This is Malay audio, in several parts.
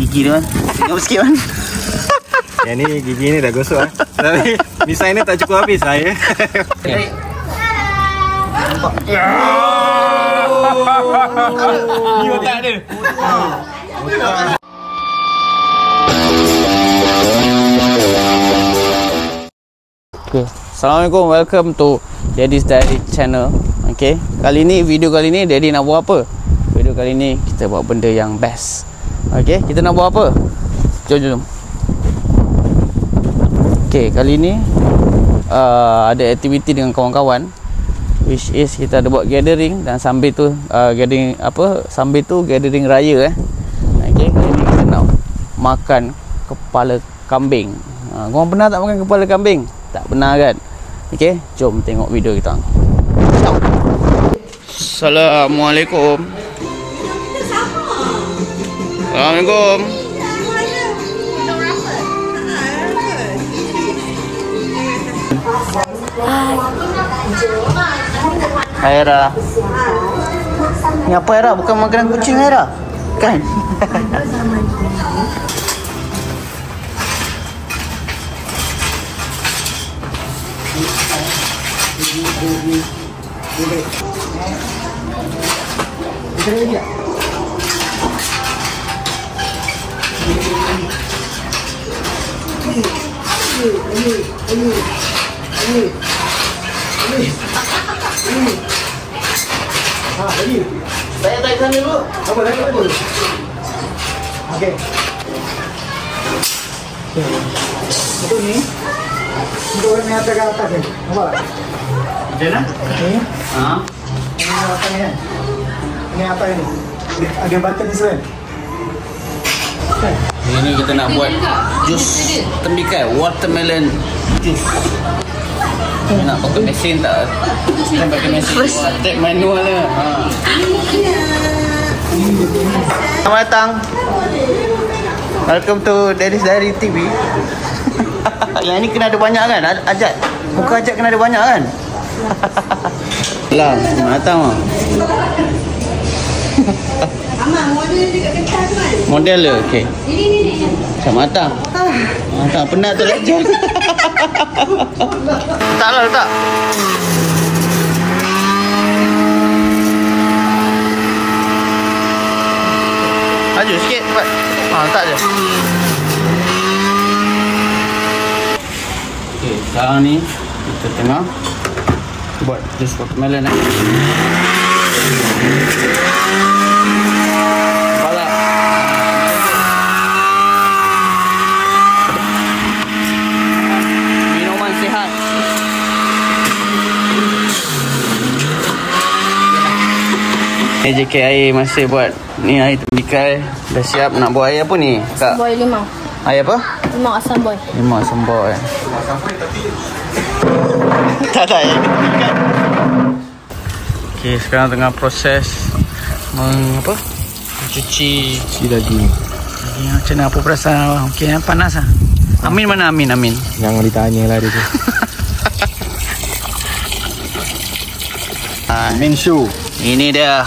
Gigi dia man. Tengok sikit man. Yang ni gigi ni dah gosok lah. Tapi design ni tak cukup habis lah ya. Okay. Ni otak dia. Okay. Assalamualaikum, welcome to Daddy's Diary channel. Okay, video kali ni Daddy nak buat apa? Video kali ni kita buat benda yang best. Okay, kita nak buat apa? Jom. Okay, kali ni ada aktiviti dengan kawan-kawan, which is kita ada buat gathering, dan sambil tu gathering raya Okay, kali ni kita nak makan kepala kambing. Korang pernah tak makan kepala kambing? Tak pernah kan? Okay, jom tengok video kita. Assalamualaikum. Assalamualaikum. Hai Era. Ni apa Era? Bukan makanan kucing Era? Kan? Saya tarik sana dulu. Apa lagi apa? Okey. Itu ni. Itu orang yang atas atas ni. Nampak tak? Macam mana? Ni. Haa. Ini atas ni kan? Ini atas ni. Ada button ni sebenarnya. Ini kita nak buat jus tembikai, watermelon juice. Nak pakai mesin tak? Kita pakai mesin. Tap manual lah. Selamat datang. Welcome to Daddy's Diary TV. Yang ni kena ada banyak kan? Ajat. Muka Ajat kena ada banyak kan? Lah, selamat datang. Model dekat kental tu kan? Model le, okey. Ini. Selamat datang. Datang penat tu Ajat. Letaklah, letak. Maju sikit cepat. Letak je. Okey, sekarang ni kita tengah buat jus watermelon Minuman sihat. Ni JK air masih buat ni air tembikai. Dah siap nak buat air apa ni? Kak? Boy limau. Air apa? Limau asam boy. Limau asam boy. Tak ada air tembikai. Okey, sekarang tengah proses mencuci daging. Macam mana, apa perasaan? Okey, panas ah. Amin mana Amin? Jangan ditanya lah dia tu. Main show. Ini dia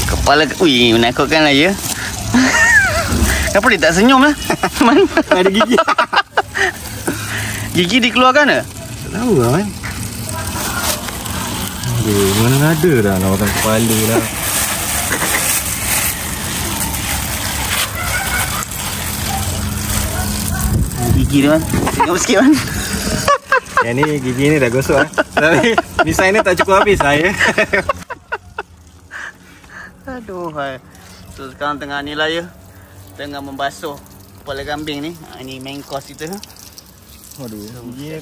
kepala. Ui, menakutkan lah ya. Kenapa dia tak senyum lah? Mana ada gigi. Gigi dikeluarkan ke? Tak tahu lah kan. Mana ada dah nak makan kepala lah. Gigi dia man. Tengok sikit man. Yang ni gigi ni dah gosok lah. Tapi design ni tak cukup habis lah ya. Aduh hai. So sekarang tengah ni lah ya, tengah membasuh kepala kambing ni. Ini main course kita. Aduh, gigi ni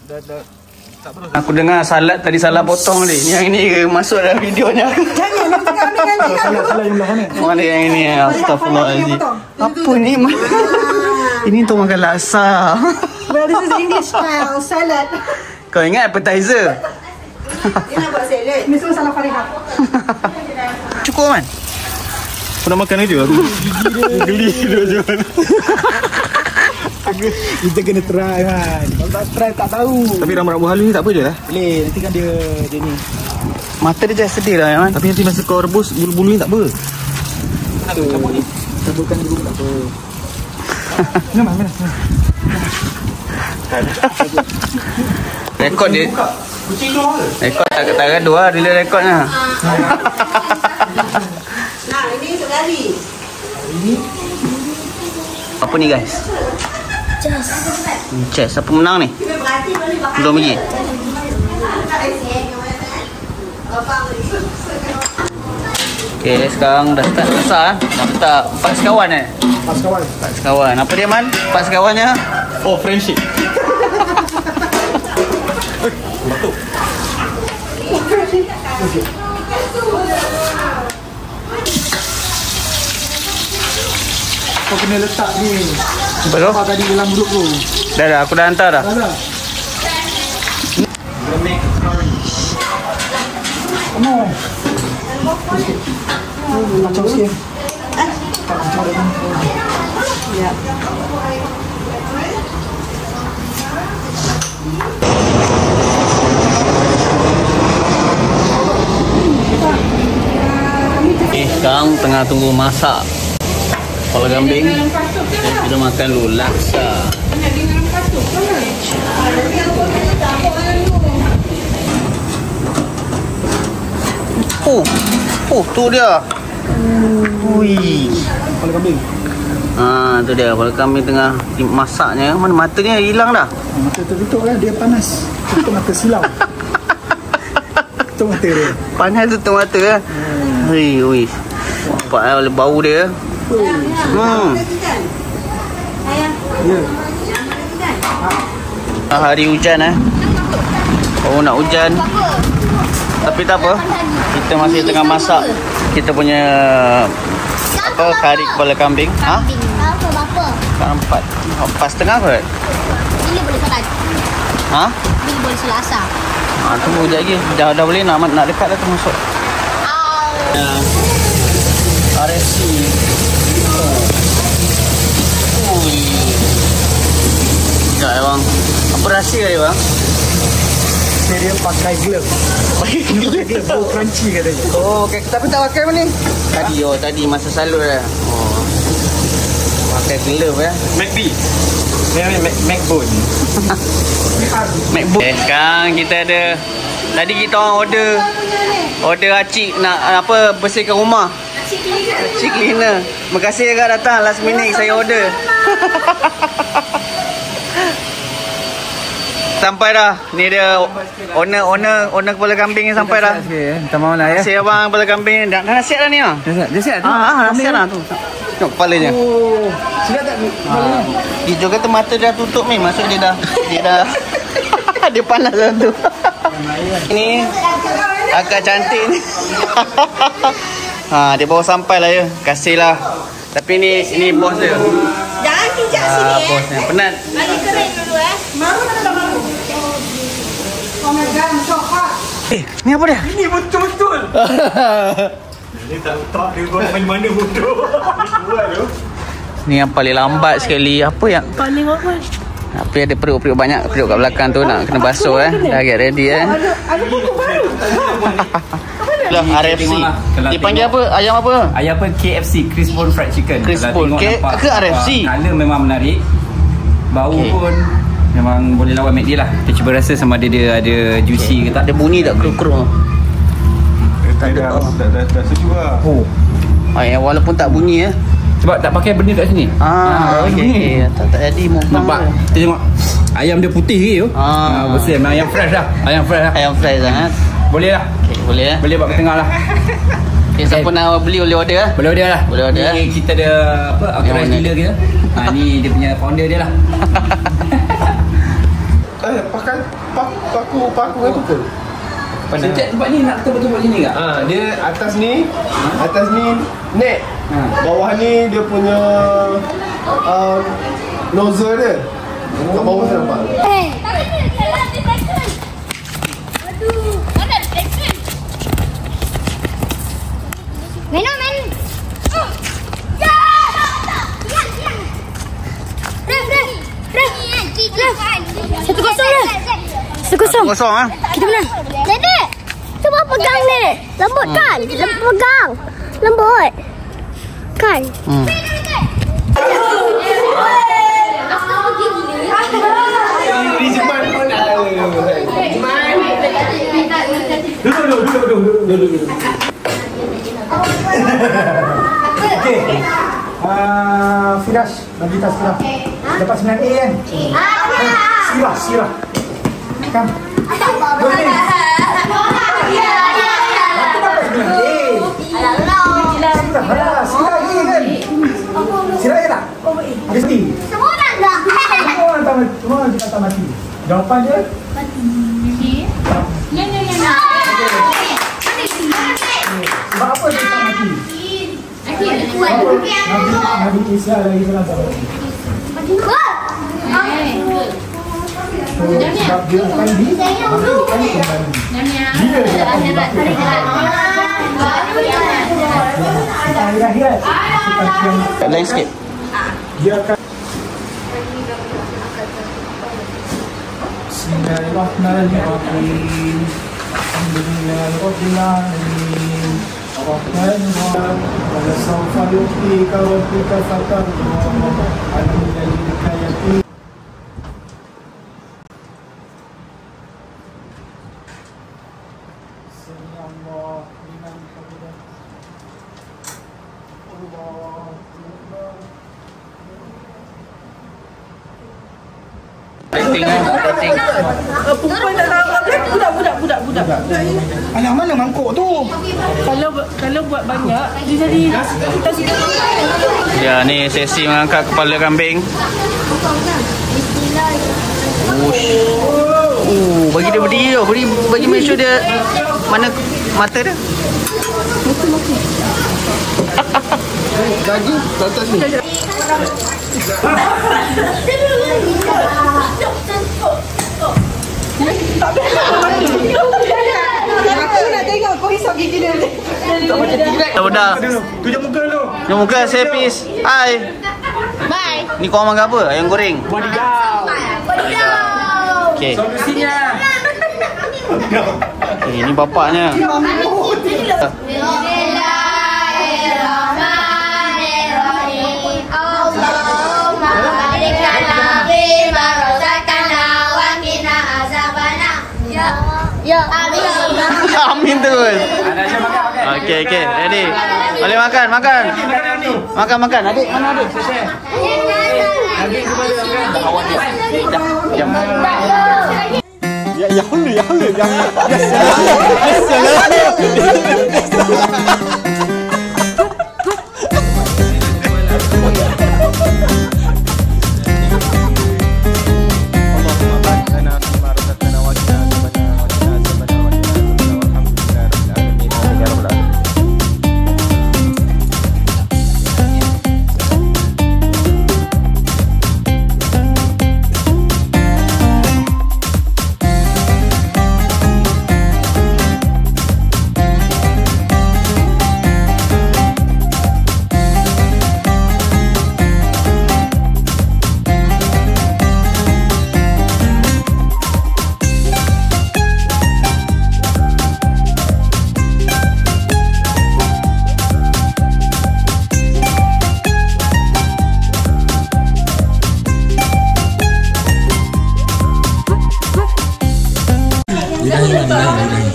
dah tak perlu. Aku dengar salad tadi salah potong ni. Yang ini masuk dalam videonya. Jangan nanti kami nanti. Salah yang belah mana? Mana yang ini? Astagfirullahaladzim. Apa ni? Ini untuk makan laksa. Well, this is English style salad. Kau ingat appetizer? Dia nak buat salad. Ini semua salah Farihah. Cukup kan? Aku nak makan aja. Aku geli dia macam mana. Kita kena try kan. Kalau tak try tak tahu. Tapi rambut halus ni tak apa je lah. Boleh, nanti kan dia ni. Mata dia dah sedih lah kan. Tapi nanti masa kau rebus, bulu-bulu ni tak apa. Aduh. Cabutkan dulu tak apa. Mana? Rekod dia. Kucing tu apa? Rekod tak gaduh lah bila rekodnya. Nah, ini sekali. Apa ni guys? Chess. Siapa menang ni? Belum lagi. Okay, sekarang dah start masak. Dah letak 4 sekawan Pas kawan. 4 sekawan. Apa dia Man? 4 sekawannya? Oh, friendship. Batuk. Kau kena letak ni. Betul? Apa tadi dalam mulut tu? Dah, aku dah hantar dah. Dah. Come on. Macam sikit. Ya. Okay, sekarang tengah tunggu masak kepala kambing. Kita makan dulu laksa. Tu dia. Ui. Kepala kambing. Tu dia kepala kambing tengah masaknya. Mana matanya hilang dah. Mata tertutup kan, dia panas. Tutup mata silau. Tutup mata dia. Panas tutup mata lah. Ui. Nampak lah bau dia. Ya. Hari hujan Oh nak hujan. Tapi tak apa. Kita masih tengah masak kita punya kari kepala kambing. Berapa? Sekarang 4.30 kot. Bila boleh solat? Bila boleh solat asar? Tunggu sekejap lagi. Dah boleh nak dekat dah tu masuk. RFC. Sekejap bang. Apa rahsia dia bang? Dia pakai glove. Pakai glove. Bau crunchy katanya. Oh, okay. Tapi tak pakai apa ni? Tadi masa salut dah. Pakai glove ya. McB. McBone. MacBook. Sekarang kita ada. Tadi kita orang order acik nak bersihkan rumah. Acik cleaner. Terima kasih agak datang last minute saya order. Sampai dah. Ni dia owner kepala kambing ni sampai dah. Minta maaf lah ya. Terima kasih abang kepala kambing. Dah siap dah ni ah. Dah siap tu. Dah siap dah tu. Tengok kepalanya. Oh, siap tak kepalanya? Hijau kata mata dah tutup ni. Maksud dia dah dia panas dah tu. Ini agak cantik ni. Dia baru sampai lah ya. Kasihlah. Tapi ni bos dia. Jangan pijak sini Bosnya penat. Lagi kering dulu Maru tak ada maru. Oh my god, so hot. Ni apa dia? Ini betul-betul. Dia tak dia buat mana-mana bodoh. Buat tu. Ni yang paling lambat sekali. Apa yang Paling apa? Tapi ada periuk banyak. Periuk kat belakang tu nak kena basuh Dah get ready Ada pokok baru. Lah RFC. Dipanggil apa? Ayam apa? Ayam apa? KFC, Crisp Bone Fried Chicken. Crisp Bone ke RFC? Color memang menarik. Bau pun memang boleh lawan McD lah. Kita cuba rasa sama ada dia ada juicy ke tak. Ada bunyi tak keruk-keruk? Tak ada. Dah sejuk lah. Walaupun tak bunyi Sebab tak pakai benda kat sini. Okey. Tak jadi nampak. Kita tengok ayam dia putih ke tu. Bersih. Memang ayam fresh lah. Ayam fresh sangat. Boleh lah. Boleh Boleh buat tengah lah. Siapa nak beli boleh order Boleh order lah. Boleh order ni kita ada authorized dealer kita. Ni dia punya founder dia lah. Pakai paku apa ke? Sejak tempat ni nak betul-betul buat sini tak? Dia atas ni net. Bawah ni dia punya nozzle dia. Kat bawah tu nampak. Aduh, mana action? Minum. Ya! Ref. 1-0 dah. 1-0. Kita menang. Dedek, cuba pegang ni. Lembut kan? Pegang. Lembut. Kan? Firash, bagi tas Firash. Dapat 9A kan? Sirah. Kam. Boleh. Aku dapat 9A. Sirah ni kan? Sirah ya tak? Habis ni. Semua orang tak? Semua orang kata mati. Jawapan dia? Mati. Ya. Sebab apa dia tak mati? Nabi Isa lagi salam tak mati. Sebab dia akan kembali. Bila dia akan dibangkitkan? Akhirat. Lain sikit. Dia akan Bismillahirrahmanirrahim. Alhamdulillahirabbil alamin. Ar-Rahmanir-Rahim. Wa sawfa yu'tika rabbuka fatarda. Alhamdulillahika yatim. Sami'allahu liman hamidah. Allahu Akbar. Perempuan tak tahu budak. Anak mana mangkuk tu? Kalau buat banyak dia jadi kita sikit. Ya, ni sesi mengangkat kepala kambing. Bagi dia berdiri tau. Bagi make sure dia mana mata dia. Gaji tak atas ni. Aku nak tengok kau hisap gigi dia. Dah. Tunjuk muka dulu. Jom muka saya peace. Hai. Bye. Ni kau makan apa? Ayam goreng. Okey. Solusinya. Okay, ini bapaknya. Amin terus. Okey, ready. Boleh makan. Makan. Adik, mana adik? Adik awak dia. Dah. Jam. Ya hulli.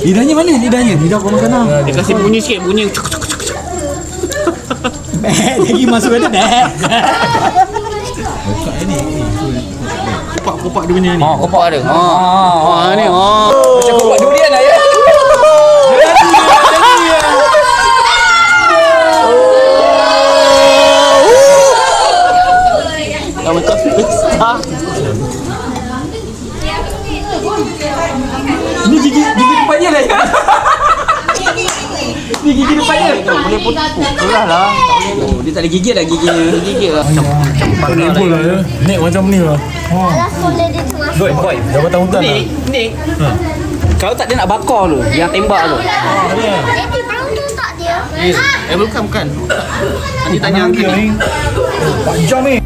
Lidahnya mana? Lidah kau makan lah. Dia kasih bunyi sikit. Bunyi. Lagi masuk ada dah. Kopak dia punya ni. Kopak ada. Ni. Macam kopak durian lah ya. Dah macam pesta. Ni gigi depannya lah. Ni gigi depannya. Boleh putih lah. Dia tak ada gigi dah giginya. Gigit lah. Penibul lah ya. Nek macam ni lah. Alah sekolah dia tu masuk. Boy, dah berapa tahun tak? Nik. Kau tak dia nak bakar tu. Yang tembak tu. Jadi belum tak dia. Bukan. Nanti tanya angkat ni. 4 jam ni.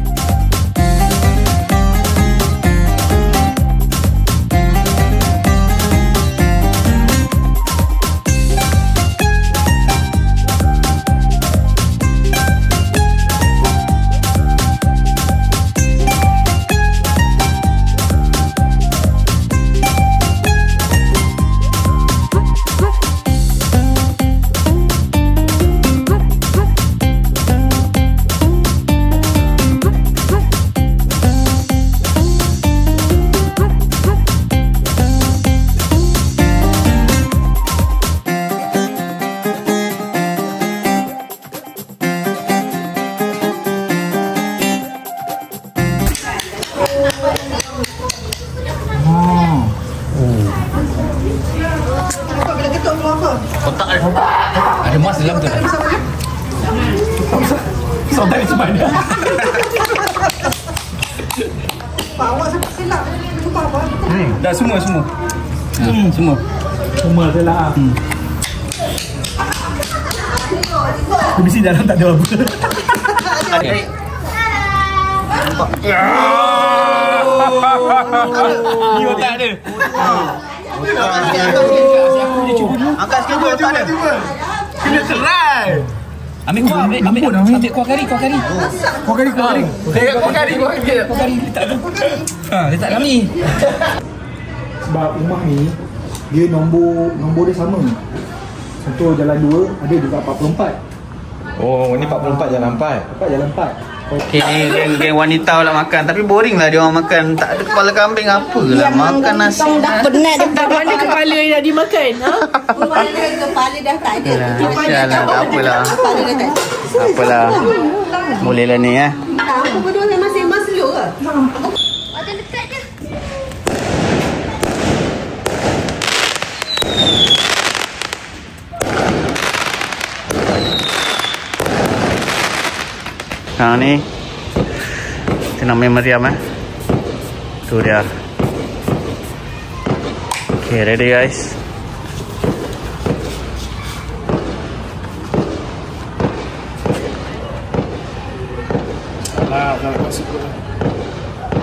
Pak awak sampai silap. Lupa apa? Dah semua. Semua. Semua telah. Mesti dalam tak ada apa. Ni otak dia. Angkat sikit tu otak dia. Kena try. Ambil kuah kari. Kau kari. Kuah kari letak tu. Letak dalam ni. Sebab rumah ni dia nombor dia sama. Satu jalan 2, ada juga 44. Oh, ni 44 jalan 4. 44 jalan 4. Okay, ni geng wanita pula makan. Tapi boring lah dia orang makan. Tak ada kepala kambing apa lah. Makan nasi. Dah penat dia. Mana kepala yang dah dimakan? Ha? Kepala dah tak ada. Aisyah lah, tak apalah. Kepala dah tak ada. Tak apalah. Boleh lah ni Aku berdua yang masih masuk ke? Ada dekat je. Sekarang ni kita namanya Mariam tu dia. Okay, ready guys.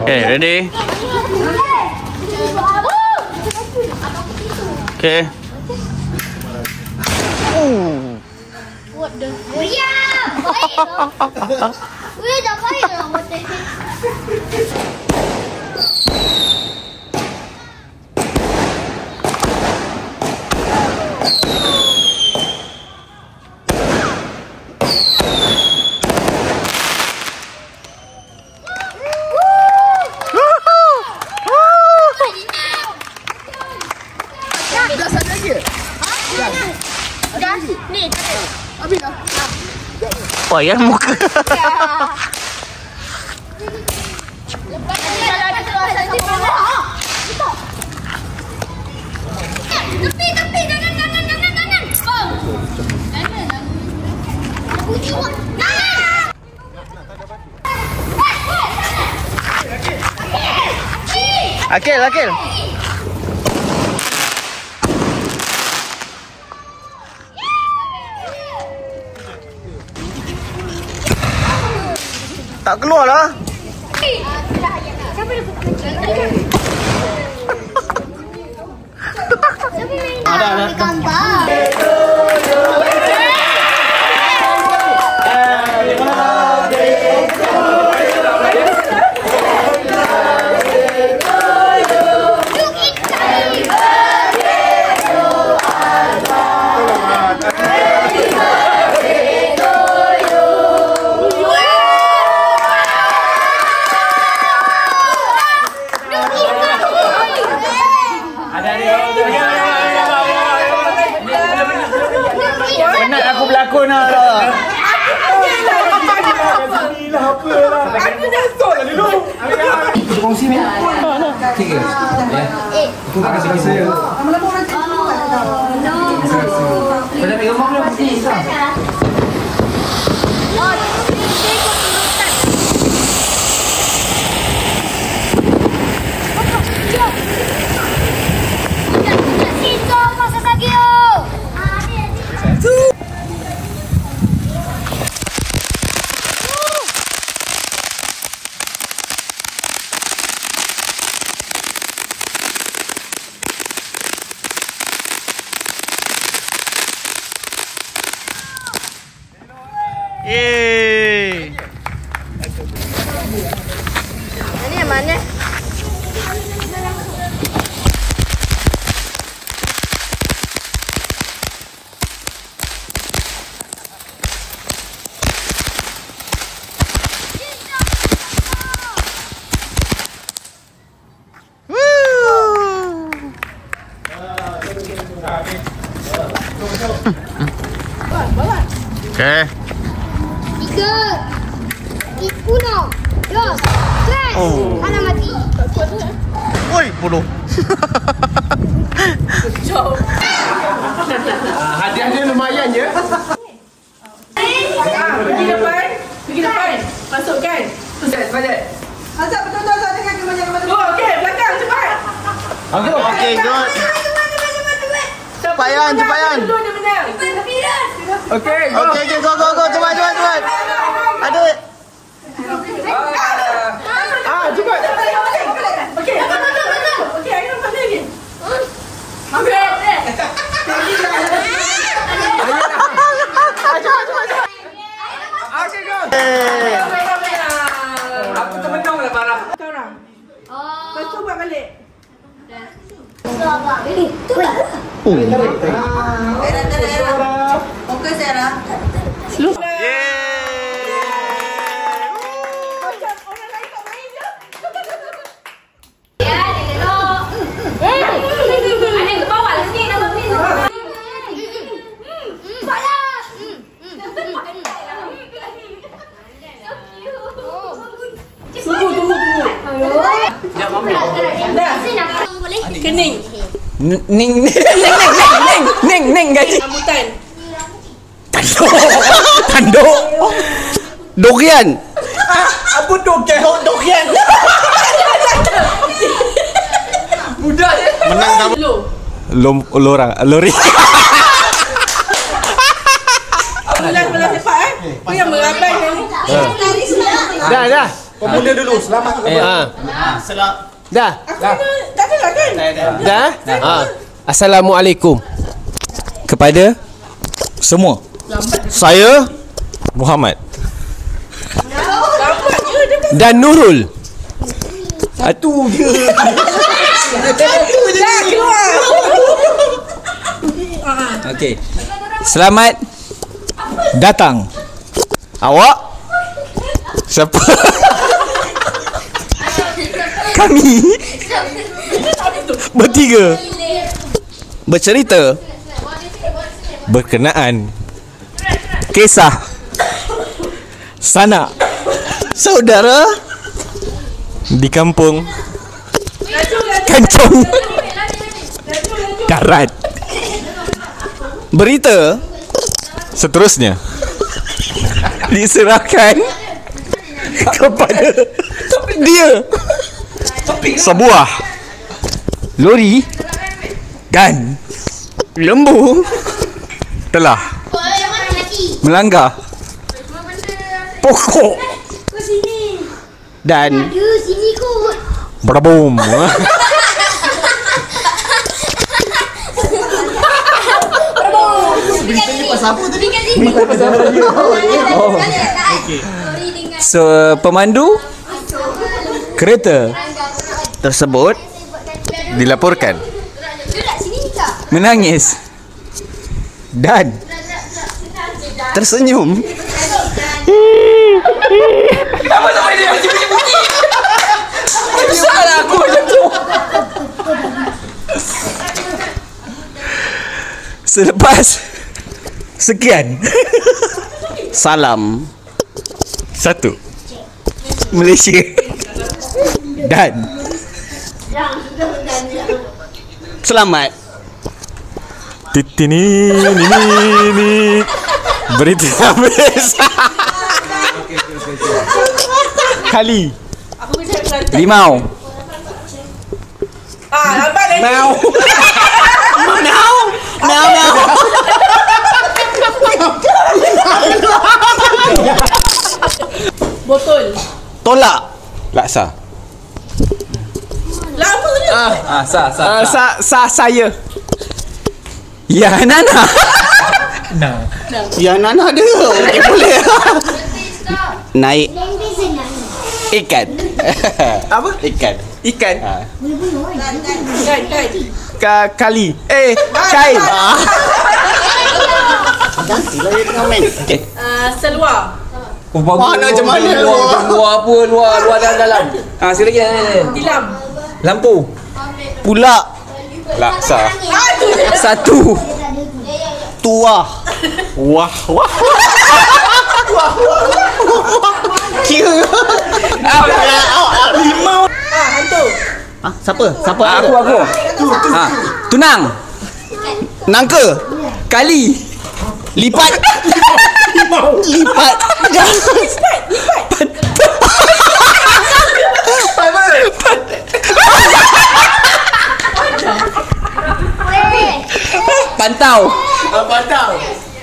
Okay, ready. Okay. What the? Mariam! Baik lah. Weh, dah baik lah. What the heck? Ni, habis dah. Wah, yang muka. Lepas ni ada kawasan di bawah. Tepi, jangan. Oh. Jangan. Aku jiwa. Akil. Tak keluar lah. Siapa dia Ada. gambar? Penat aku berlakon lah. Kongsi ni. Okey. Aku tak kasi saya. Kau dah pegang gambar belum? Yeay. Ini yang mana? Okay. 3, 1, 2, 3. Oh. Anak mati. Woi, bodoh. Hadiah dia lumayan je. Pergi depan. Masukkan. Bajet. Azab betul-betul dengan kaki banyak Okay, good. Cepat Yan. Okay, go. Okay, go. Cepat. Ada. Cepat. Okay, go. Aku termenung lah marah. Lepas tu buat balik. Fokus Sarah. Kening. Ning gaji. Rambutan. Tanduk. Durian. Apa durian? Mudah je. Menang kamu. Lori. Belah cepat Kau yang merabai ni. Dah. Pemula dulu. Selamat tu. Dah. Tak ada kan? Dah? Assalamualaikum kepada semua. Saya Muhammad dan Nurul. Itu je. Okey. Selamat datang. Awak siapa? Kami bertiga bercerita berkenaan kisah sanak saudara di kampung Kancung Darat. Berita seterusnya diserahkan kepada dia. Sebuah lori dan lembu telah melanggar pokok dan berbom. So pemandu kereta tersebut dilaporkan menangis dan tersenyum. Kenapa sampai dia bunyi-bunyi? Salah aku macam tu. Selepas sekian Salam. 1 Malaysia dan Selamat. Titini ni berita habis. Kali Limau. Lambat lagi. now Botol. Tolak. laksa. Lama je. Saya ya Nana. Ya Nana ada. Okay, boleh. Naik ikan. Apa? Ikan. Kan. Kali kain. Gantilah dia tengah main. Okay. Seluar. Mana macam mana Luar dalam. Sekali lagi. Tilam. Lampu. Pula. Laksa. 1 Tuah. Wah. Kira. Limau. Hantu. Siapa? Aku. Tunang. Nangka. Kali. Lipat. Lipat. Pantau.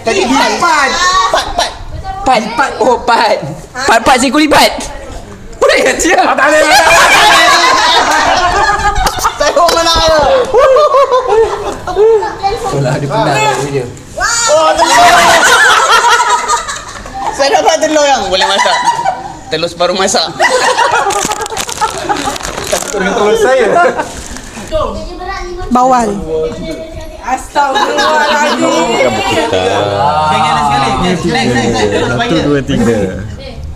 Tadi lipat. Pat. Oh, pat. Pat seekor lipat. Boleh tak cia? Tak boleh. Tengok mana ada. Itulah dia penat dia. Oh, telur. Saya dapat telur yang boleh masak. Telur separuh masak. Dengan telur saya. Bawal. Astagfirullahaladzim. Jangan sekali. Next. 1, 2, 3.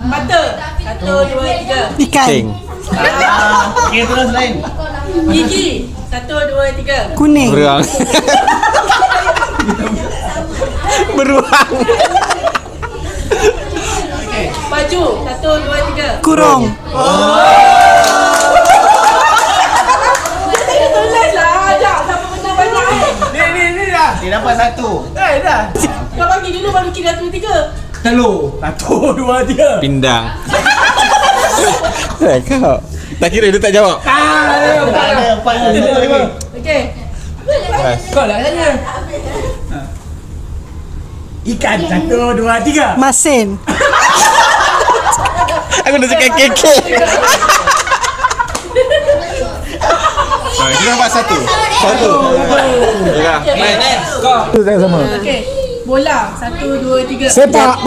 Mata. 1, 2, 3. Ikan. Okey, terus lain. Gigi. 1, 2, 3. Kuning. Beruang. Beruang. Baju. 1, 2, 3. Kurung. Tulis lah. Ajak. Siapa benda banyak Ni dah. Dia dapat 1. Dah. Kau bagi dulu baru kira 1, 2, 3. Telur. 1, 2, 3. Pindang. Kau. Tak kira dia tak jawab. Tak ada. 4 lagi. Okey. Kau lah tanya. Ikan. 1, 2, 3. Masin. Aku dah cakap keke. Kita dapat 1. Yalah. Itu saya sama. Okey. Bola. 1, 2, 3. Sepak.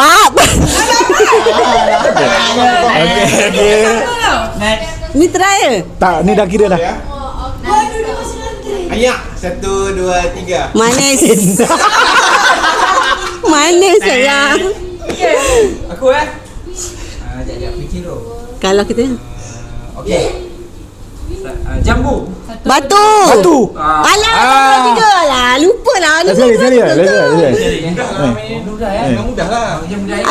Okey. Next. Ni trial. Tak, ni dah kira dah. Ayak. 1, 2, 3. Manis. Manis sayang. Okey. Aku Sekejap fikir dulu. Kalau kita Okey. Jambu. batu. Alah, tiga lah. Lupa lah. Sekali. Mudah lah.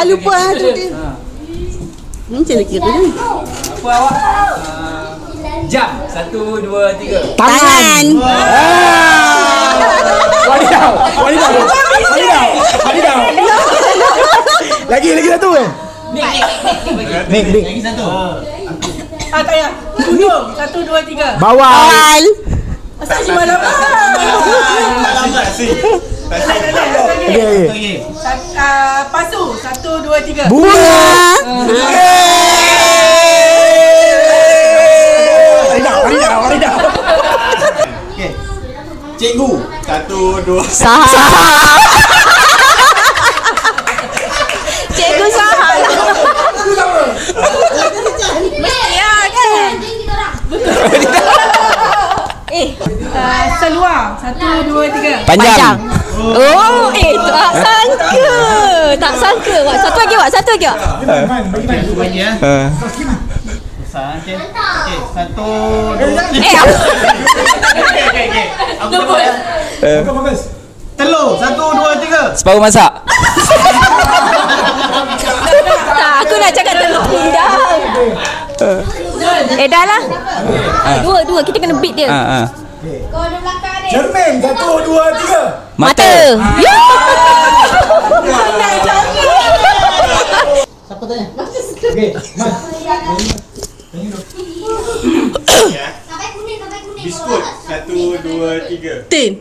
Lupa lah tu dia. Macam nak kira ni. Apa awak? Jam. 1, 2, 3. Tangan. Wadidaw. Lagi satu kan? Nik. Lagi 1. Tak payah. Hujung. 1, 2, 3. Bawal. Asal si malam. Lambat sih. Okey. Pasu. 1, 2, 3. Bunga. Wadidaw. Okey. Cikgu. 1, 2. Cikgu Sahal. Seluar. 1, 2, 3. Panjang. Oh, tak sangka. Wak, satu lagi. Bagi ya. Okey. 1, 2. Okey. Aku bagus. Telur. 1, 2, 3. Separuh masak. Tak, aku nak cakap telur pindang. Dah lah. Dua. Kita kena beat dia. Kau ada belakang ni. Cermin. 1, 2, 3. Mata. Ya. Siapa tanya? Okey. Sampai kuning. Biskut. 1, 2, 3. Tin.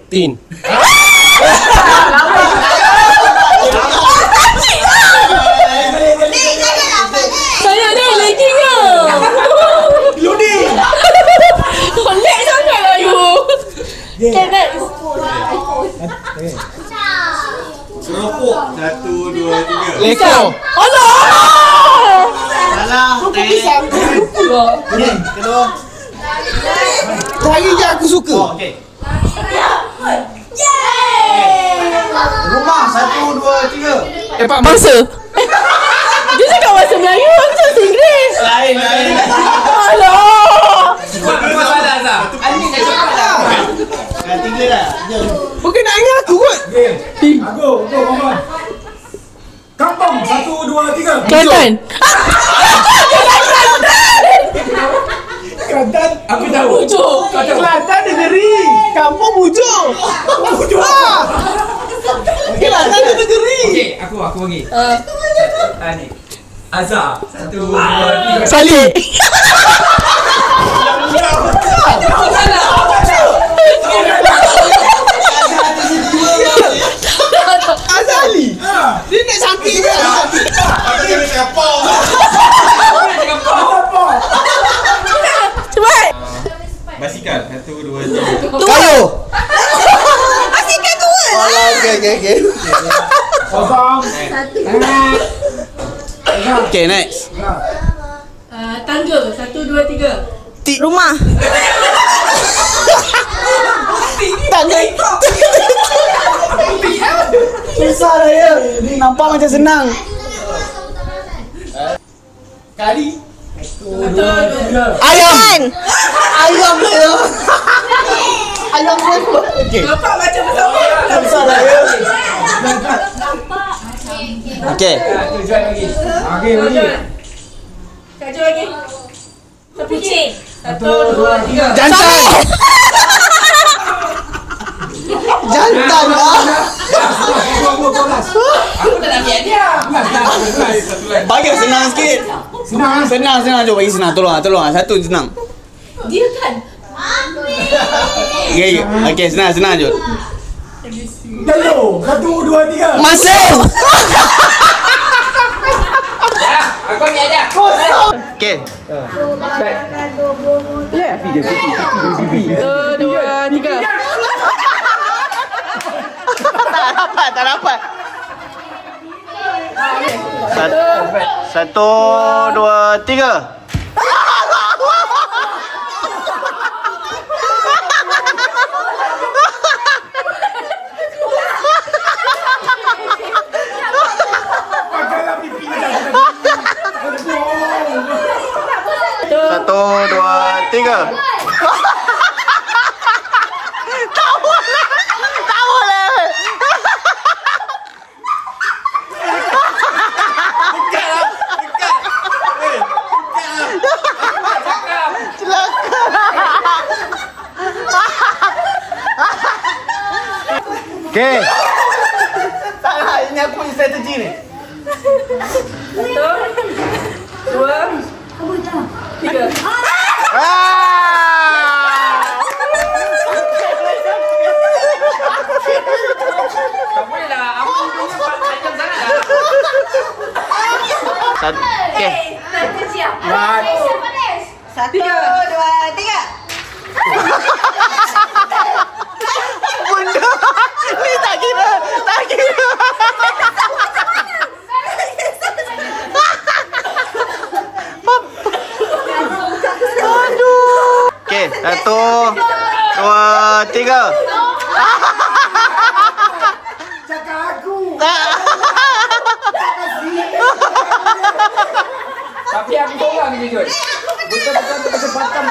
Saya ada lagi ke? Ludi. Lek sangat lah you. Okay, next. Keropok. 1, 2, 3. Lekor. Allah. Salah. Okey. Kedua. Tadi je aku suka. Okey. Rumah. 1, 2, 3. Masa. Dia cakap bahasa Melayu macam Inggeris. Lain. Allah. Kau salah tak? Dah 3 dah. Bukan nak ingat aku kot. Aku, Muhammad. Kampung. 1, 2, 3. Kelantan. Kelantan. Aku tahu. Bujuk. Kelantan negeri. Kampung bujuk. Bujuk. Kelantan negeri. Okey, aku bagi. Ni. Azhar. 1, 2, 3. Salih. cantik je. Apa dia cakap pom? Cepat. Basikal. 1, 2, 3. Kayu. Asyikkan tua. Okey. Kosong. Okay, next. Tangga. 1, 2, 3. Rumah. Tangan. Susah lah ya. Nampak macam senang. Kali. 1, 2, 3. Ayam. Ayam dia. Ayam dia. Okey. Nampak macam bersama. Susah lah ya. Okey. Tujuan lagi. Okey, bagi. Kak Jo lagi. Kucing. 1, 2, 3. Jantan. Jantan lah. Aku tak nak ambil dia. Bagi senang sikit. Senang. Jom bagi senang. Tolong. Satu senang. Dia kan. Okey, senang je. Telur. 1, 2, 3. Masing. Aku ambil dia. Okey. 1, 2, 3. Tak dapat. Satu, dua, tiga. Satu, dua, tiga. Tak boleh. Okay. Salah, ini aku punya strategi ni. 1, 2, 3. Tak boleh lah. Aku punya panjang sangat lah. Okay. 1, 2, 3. Benda ni tak kira. Aduh. Okay, 1, 2, 3. Cakap aku. Tapi aku seorang je Jod. Betul-betul kecepatan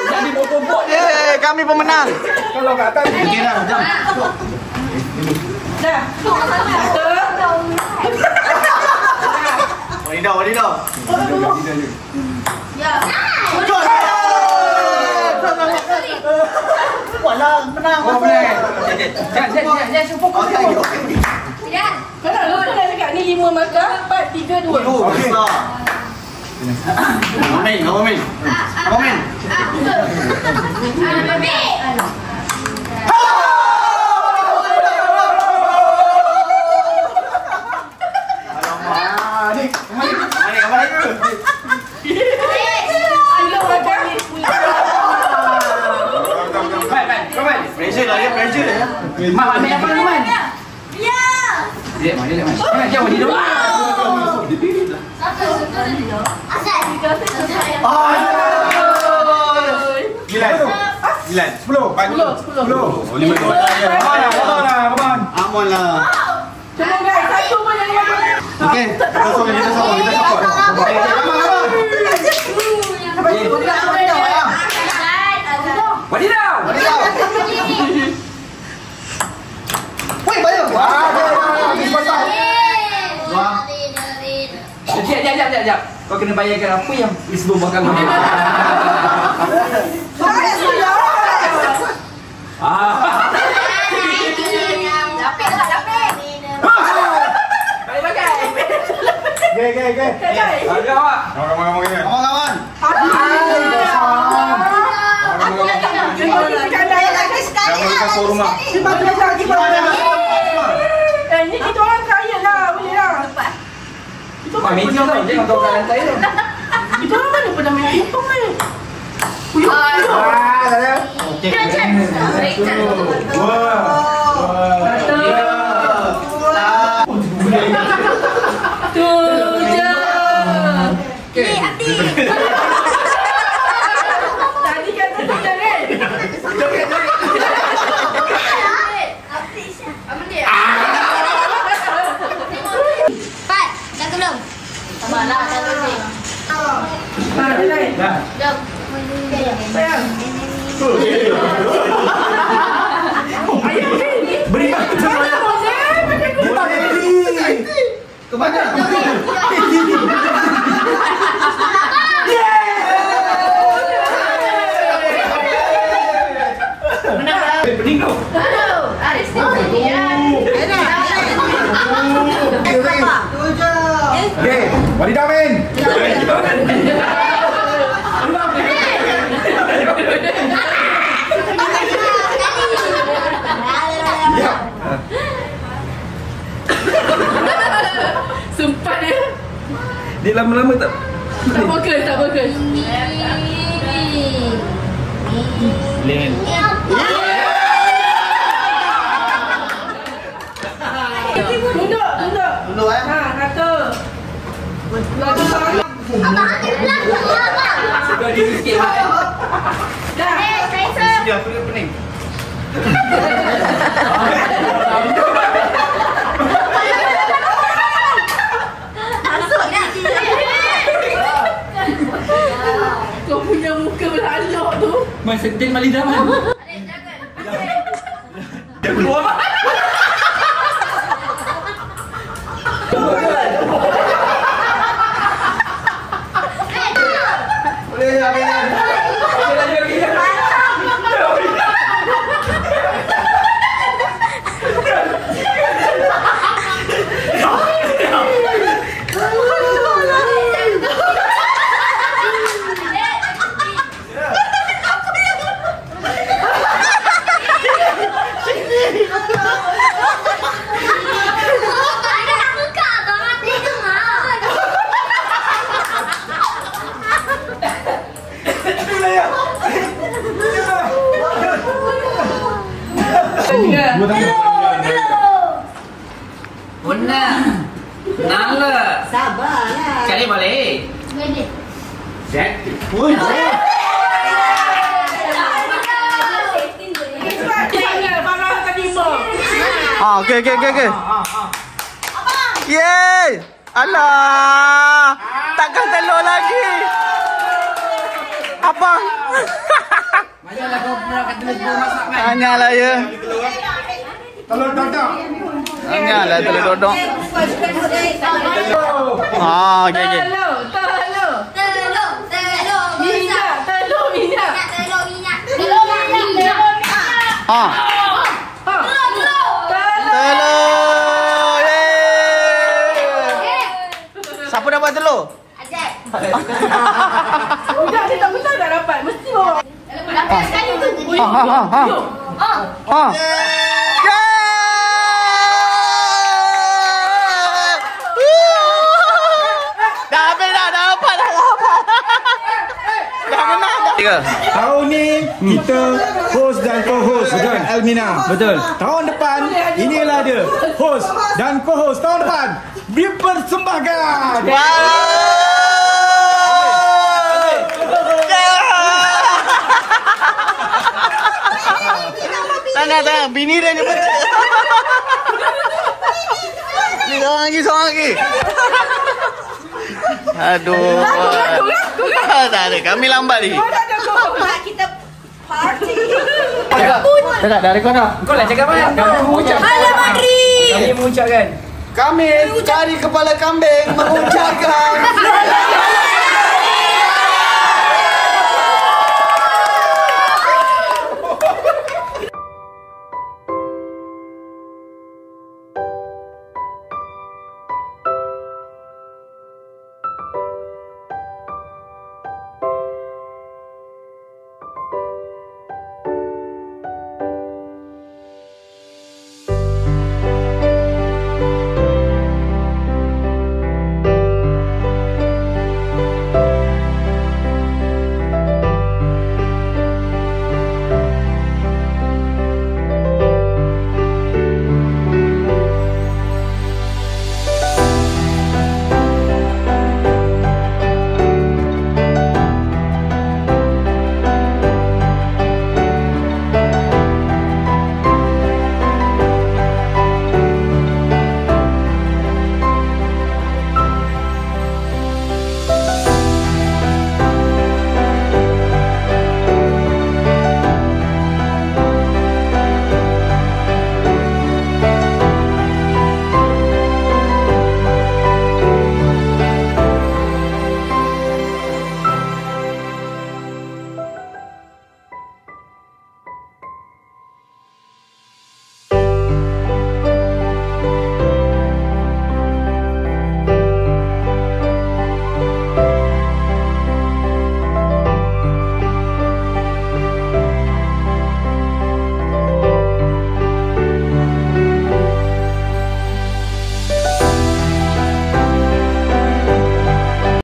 jadi bot-bot. Kami pemenang. Kalau kat atas. Okey dah, jom. Dah. 1. Wadidah. Walah, menang. Oh boleh. Jangan fokus. Kalau lu dah dekat ni 5 markah, 4, 3, 2. Okey. Amin. Adik. Baik. Pressure dia. Mak ambil apa dulu Man? Dia Man. Jangan mandi dulu. Gilan. 10. 10. 5. Come on. Aman lah. Cuma guys, satu pun yang lima. Okey. Kita support. Wadidaw. Woi, bayar. Sekejap. Kau kena bayarkan apa yang Isbom bakal makan. Gay. Agak awak. Kawan-kawan. Jangan lupa rumah. Ini kita Abang meja tau. Jangan kau kat lantai tu. Kita orang mana pernah main pingpong ni? Tadi kata tu jangan. Pat, dah ke belum? Sabarlah, dah selesai. Jom. Sayang. Beri aku sama. Ke mana? Pening kau. Aduh, Aris ni ya. Okey, walidah main. Sumpah dia. Dia lama-lama tak. Tak fokus, tak fokus. Len. Tunduk. Dulu eh. Ha, kata. Lagu sangat. Abang ambil belakang lah, abang. Sebelah dia sikit lah. Dah. Dia aku dia pening. Kau punya muka berhalak tu. Mai setin mali dah man. Dia keluar mak. Boleh habis. Bunda. Nala. Sabarlah. Sekali balik. Set. Jangan marah tadi mak. Okey. Yeay! Alah! Takkan telur lagi. Apa? Mayalah kau pernah kata telur masak kan. Hanyalah ya. Telur dadak. Hanyalah telur dodok. Okey. Telur. Siapa dapat telur? Ajak. Budak dia tak betul tak dapat. Mesti bawa. Dapat sekali tu. Dah habis dah dapat. Dah menang. Tahun ni kita host dan co-host dengan Elmina. Betul. Tahun depan inilah dia host dan co-host tahun depan dipersembahkan. Tangan. Bini dia nyebut. Ni seorang lagi. Aduh. Tak ada. Kami lambat ni. Kita party. Tak dah rekod dah. Kau lah cakap kan. Kami mengucap. Alamak, Ri. Kami mengucapkan. Kami cari kepala kambing mengucapkan.